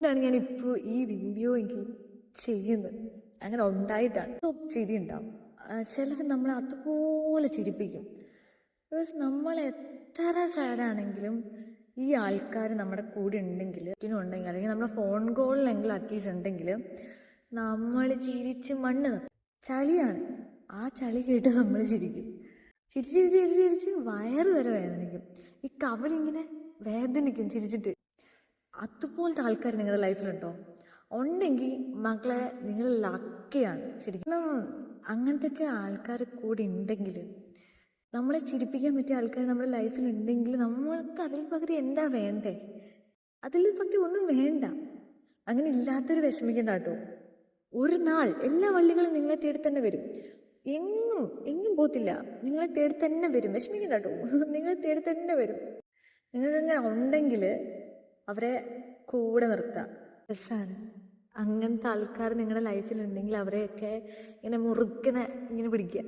ാണ് ഞാനിപ്പോൾ ഈ വീഡിയോ എങ്കിലും ചെയ്യുന്നത്. അങ്ങനെ ഉണ്ടായിട്ടാണ്. ചിരി ഉണ്ടാവും. ചിലർ നമ്മളെ അതുപോലെ ചിരിപ്പിക്കും. ബിക്കോസ് നമ്മൾ എത്ര സാഡാണെങ്കിലും ഈ ആൾക്കാർ നമ്മുടെ കൂടെ ഉണ്ടെങ്കിൽ ഉണ്ടെങ്കിൽ അല്ലെങ്കിൽ നമ്മുടെ ഫോൺ കോളിലെങ്കിലും അറ്റ്ലീസ്റ്റ് ഉണ്ടെങ്കിൽ നമ്മൾ ചിരിച്ച് മണ്ണ് ചളിയാണ്. ആ ചളി കേട്ട് നമ്മൾ ചിരിക്കും. ചിരിച്ച് ചിരിച്ച് ചിരിച്ച് ചിരിച്ച് വയറ് വരെ വേദനിക്കും. ഈ കവളിങ്ങനെ വേദനിക്കും ചിരിച്ചിട്ട്. അതുപോലത്തെ ആൾക്കാർ നിങ്ങളുടെ ലൈഫിലുണ്ടോ? ഉണ്ടെങ്കിൽ മക്കളെ നിങ്ങൾ ലക്കിയാണ് ശരിക്കും. അങ്ങനത്തെയൊക്കെ ആൾക്കാർ കൂടി ഉണ്ടെങ്കിൽ, നമ്മളെ ചിരിപ്പിക്കാൻ പറ്റിയ ആൾക്കാർ നമ്മുടെ ലൈഫിലുണ്ടെങ്കിൽ നമ്മൾക്ക് അതിൽ പകരം എന്താ വേണ്ടേ? അതിൽ പകരം ഒന്നും വേണ്ട. അങ്ങനെ ഇല്ലാത്തൊരു വിഷമിക്കണ്ട കേട്ടോ. ഒരു നാൾ എല്ലാ വള്ളികളും നിങ്ങളെ തേടി തന്നെ വരും. എങ്ങും പോത്തില്ല, നിങ്ങളെ തേടി തന്നെ വരും. വിഷമിക്കണ്ട കേട്ടോ, നിങ്ങളെ തേടി തന്നെ വരും. നിങ്ങൾക്കങ്ങനെ ഉണ്ടെങ്കിൽ അവരെ കൂടെ നിർത്തുക. രസമാണ്. അങ്ങനത്തെ ആൾക്കാർ നിങ്ങളുടെ ലൈഫിലുണ്ടെങ്കിൽ അവരെയൊക്കെ ഇങ്ങനെ മുറുക്കനെ ഇങ്ങനെ പിടിക്കുക.